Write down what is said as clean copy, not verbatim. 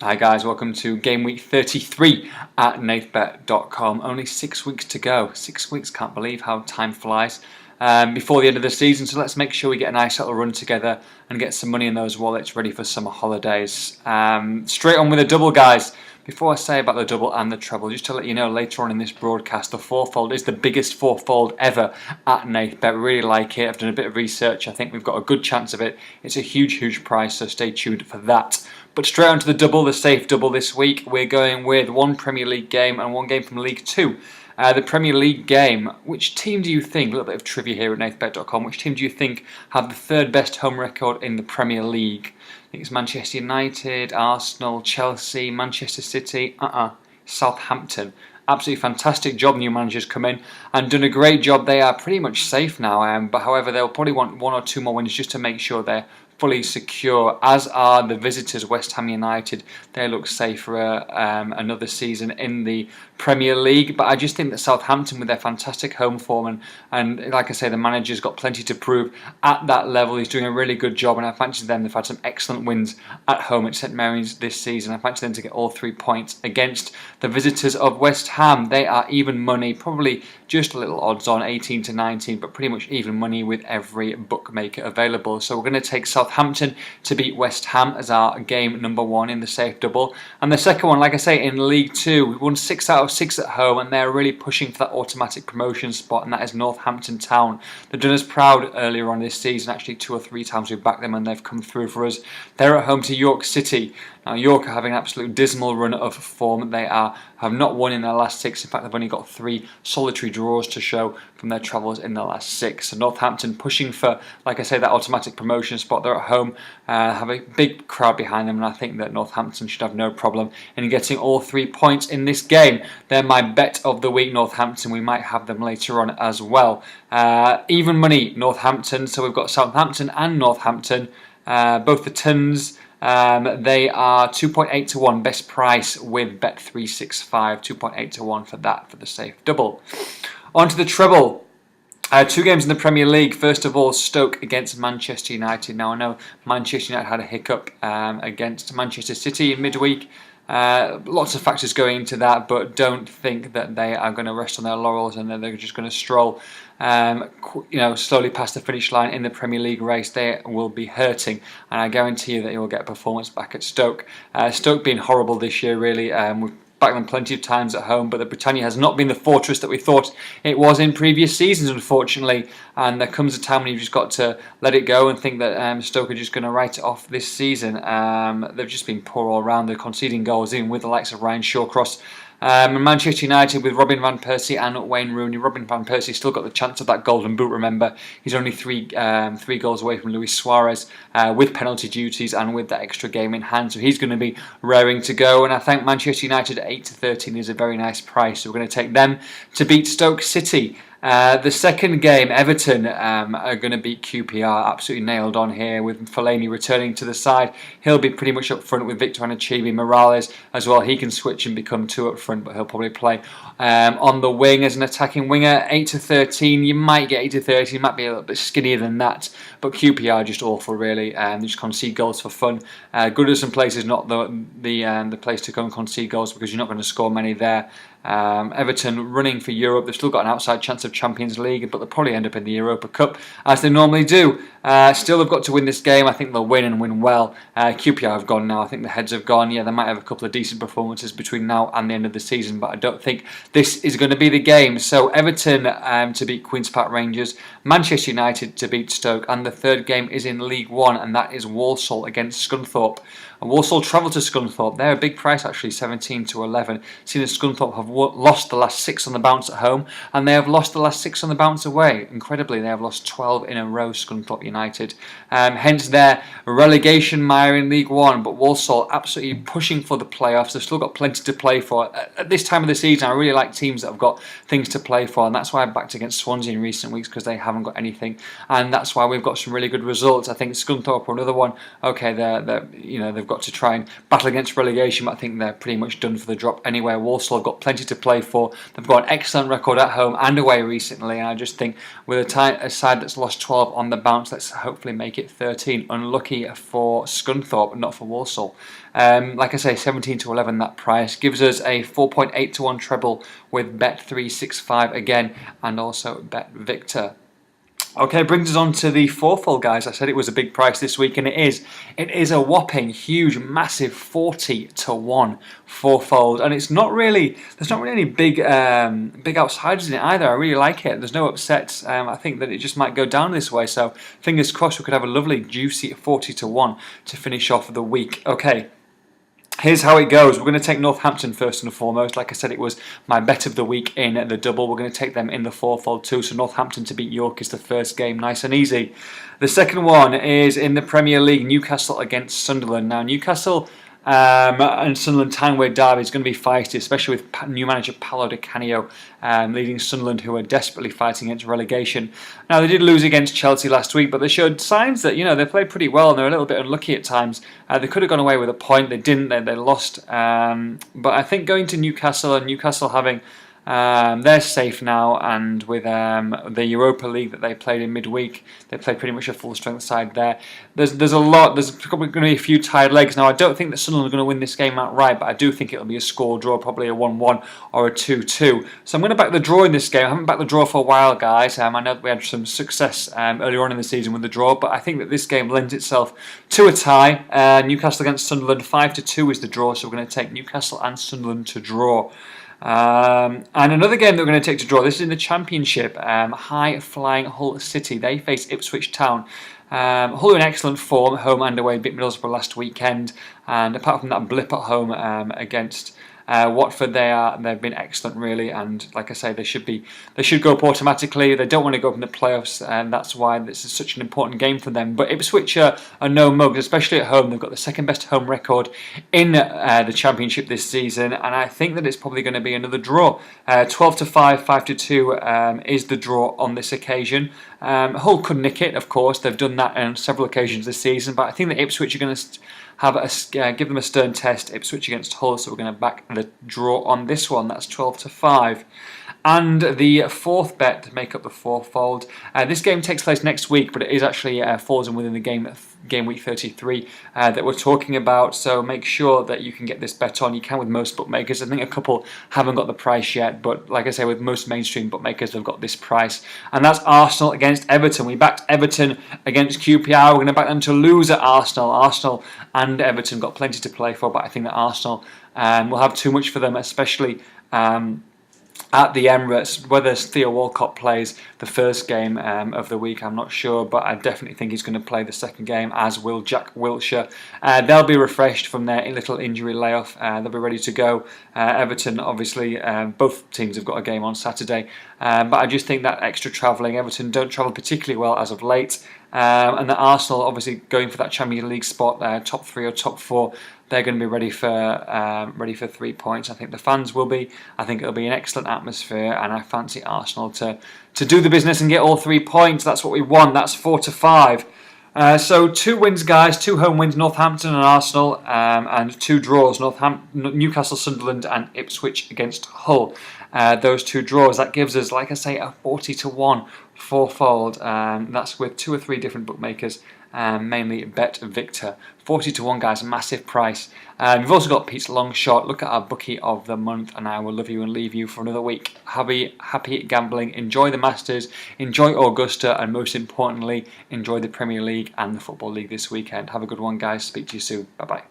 Hi guys, welcome to game week 33 at Nathbet.com. Only 6 weeks to go. 6 weeks, can't believe how time flies. Before the end of the season, so let's make sure we get a nice little run together and get some money in those wallets ready for summer holidays. Straight on with a double, guys. Before I say about the double and the treble, just to let you know, later on in this broadcast, the fourfold is the biggest fourfold ever at Nathbet. Really like it. I've done a bit of research. I think we've got a good chance of it. It's a huge price, so stay tuned for that. But straight on to the double, the safe double this week. We're going with one Premier League game and one game from League Two. The Premier League game, which team do you think, a little bit of trivia here at Nathbet.com, which team do you think have the third best home record in the Premier League? I think it's Manchester United, Arsenal, Chelsea, Manchester City, Southampton. Absolutely fantastic job, new managers come in and done a great job. They are pretty much safe now, but however they'll probably want one or two more wins just to make sure they're fully secure, as are the visitors, West Ham United. They look safe for another season in the Premier League, but I just think that Southampton, with their fantastic home form, and like I say, the manager's got plenty to prove at that level. He's doing a really good job, and I fancy them. They've had some excellent wins at home at St Mary's this season. I fancy them to get all 3 points against the visitors of West Ham. They are even money, probably just a little odds on, 18 to 19, but pretty much even money with every bookmaker available. So we're going to take Southampton to beat West Ham as our game number one in the safe double. And the second one, like I say, in League Two, we've won 6 out of 6 at home, and they're really pushing for that automatic promotion spot, and that is Northampton Town. They've done us proud earlier on this season. Actually, 2 or 3 times we've backed them and they've come through for us. They're at home to York City. Now, York are having an absolute dismal run of form. They have not won in their last 6. In fact, they've only got 3 solitary draws to show from their travels in the last 6. So Northampton pushing for, like I say, that automatic promotion spot. They're at home, have a big crowd behind them, and I think that Northampton should have no problem in getting all 3 points in this game. They're my bet of the week, Northampton. We might have them later on as well. Even money, Northampton. So we've got Southampton and Northampton, both the tons. They are 2.8 to 1 best price with Bet365, 2.8 to 1 for that, for the safe double. On to the treble. 2 games in the Premier League. First of all, Stoke against Manchester United. Now, I know Manchester United had a hiccup against Manchester City in midweek. Lots of factors going into that, but don't think that they are going to rest on their laurels and that they're just going to stroll slowly past the finish line in the Premier League race. They will be hurting, and I guarantee you that you will get a performance back at Stoke. Stoke being horrible this year, really. We've backed them plenty of times at home, but the Britannia has not been the fortress that we thought it was in previous seasons, unfortunately. And there comes a time when you've just got to let it go and think that Stoke are just going to write it off this season. They've just been poor all round. They're conceding goals, even with the likes of Ryan Shawcross. Manchester United with Robin van Persie and Wayne Rooney. Robin van Persie still got the chance of that golden boot, remember. He's only three goals away from Luis Suarez with penalty duties and with that extra game in hand, so he's going to be raring to go. And I think Manchester United at 8 to 13 is a very nice price, so we're going to take them to beat Stoke City. The second game, Everton are going to beat QPR, absolutely nailed on here, with Fellaini returning to the side. He'll be pretty much up front with Victor Anichebe. Morales as well, he can switch and become 2 up front, but he'll probably play on the wing as an attacking winger. 8 to 13, you might get 8 to 13, you might be a little bit skinnier than that, but QPR are just awful, really. They just concede goals for fun. Goodison Place is not the place to go and concede goals, because you're not going to score many there. Everton running for Europe. They've still got an outside chance of Champions League, but they'll probably end up in the Europa Cup as they normally do. Still, they've got to win this game. I think they'll win and win well. QPR have gone now. I think the heads have gone. Yeah, they might have a couple of decent performances between now and the end of the season, but I don't think this is going to be the game. So Everton to beat Queen's Park Rangers, Manchester United to beat Stoke, and the third game is in League One, and that is Walsall against Scunthorpe. And Walsall travel to Scunthorpe. They're a big price, actually, 17 to 11. Seeing as Scunthorpe have lost the last 6 on the bounce at home, and they have lost the last 6 on the bounce away. Incredibly, they have lost 12 in a row, Scunthorpe United. Hence their relegation mire in League One. But Walsall absolutely pushing for the playoffs. They've still got plenty to play for. At this time of the season, I really like teams that have got things to play for, and that's why I've backed against Swansea in recent weeks, because they haven't got anything, and that's why we've got some really good results. I think Scunthorpe are another one. Okay, they've got to try and battle against relegation, but I think they're pretty much done for the drop anyway. Walsall have got plenty to play for. They've got an excellent record at home and away recently, and I just think with a side that's lost 12 on the bounce, let's let's hopefully make it 13. Unlucky for Scunthorpe, not for Walsall. Like I say, 17 to 11 that price gives us a 4.8 to 1 treble with Bet365 again, and also Bet Victor. Okay, brings us on to the fourfold, guys. I said it was a big price this week, and it is. It is a whopping, huge, massive 40 to 1 fourfold, and it's not really. There's not really any big outsiders in it either. I really like it. There's no upsets. I think that it just might go down this way. So fingers crossed, we could have a lovely, juicy 40 to 1 to finish off the week. Okay. Here's how it goes. We're going to take Northampton first and foremost. Like I said, it was my bet of the week in the double. We're going to take them in the fourfold too. So Northampton to beat York is the first game, nice and easy. The second one is in the Premier League, Newcastle against Sunderland. Now Newcastle and Sunderland Tyne-Way derby is going to be feisty, especially with new manager Paolo Di Canio leading Sunderland, who are desperately fighting against relegation. Now they did lose against Chelsea last week, but they showed signs that they played pretty well, and they're a little bit unlucky at times. They could have gone away with a point, they didn't. They lost. But I think going to Newcastle and Newcastle having they're safe now, and with the Europa League that they played in midweek, they played pretty much a full strength side there. There's probably going to be a few tired legs. Now I don't think that Sunderland are going to win this game outright, but I do think it'll be a score draw, probably a 1-1 or a 2-2. So I'm going to back the draw in this game. I haven't backed the draw for a while, guys. I know that we had some success earlier on in the season with the draw, but I think that this game lends itself to a tie. Newcastle against Sunderland, 5-2 is the draw, so we're going to take Newcastle and Sunderland to draw. And another game that we're going to take to draw, this is in the Championship, high-flying Hull City. They face Ipswich Town. Hull are in excellent form, home and away, beat Middlesbrough last weekend, and apart from that blip at home against Watford, they've been excellent really, and like I say, they should go up automatically. They don't want to go up in the playoffs, and that's why this is such an important game for them. But Ipswich are no mugs, especially at home. They've got the second best home record in the Championship this season, and I think that it's probably going to be another draw. 12-5, 5-2 is the draw on this occasion. Hull could nick it, of course. They've done that on several occasions this season, but I think that Ipswich are going to give them a stern test. Ipswich against Hull, so we're going to back the draw on this one. That's 12-5. And the fourth bet to make up the fourfold. This game takes place next week, but it is actually falls in within the game week 33 that we're talking about. So make sure that you can get this bet on. You can with most bookmakers. I think a couple haven't got the price yet, but like I say, with most mainstream bookmakers, they've got this price. And that's Arsenal against Everton. We backed Everton against QPR. We're going to back them to lose at Arsenal. Arsenal and Everton got plenty to play for, but I think that Arsenal will have too much for them, especially at the Emirates. Whether Theo Walcott plays the first game of the week, I'm not sure, but I definitely think he's going to play the second game, as will Jack Wilshere. They'll be refreshed from their little injury layoff. They'll be ready to go. Everton, obviously, both teams have got a game on Saturday, but I just think that extra travelling, Everton don't travel particularly well as of late, and the Arsenal, obviously going for that Champions League spot, top 3 or top 4, they're going to be ready for 3 points. I think the fans will be. I think it'll be an excellent atmosphere, and I fancy Arsenal to do the business and get all 3 points. That's what we want. That's 4-5. So 2 wins, guys. 2 home wins, Northampton and Arsenal, and 2 draws, Newcastle, Sunderland, and Ipswich against Hull. Those 2 draws, that gives us, like I say, a 40 to 1 fourfold. That's with 2 or 3 different bookmakers, mainly Bet Victor. 40 to 1, guys, a massive price. We've also got Pete's Long Shot. Look at our bookie of the month, and I will love you and leave you for another week. Happy gambling. Enjoy the Masters, enjoy Augusta, and most importantly, enjoy the Premier League and the Football League this weekend. Have a good one, guys. Speak to you soon. Bye-bye.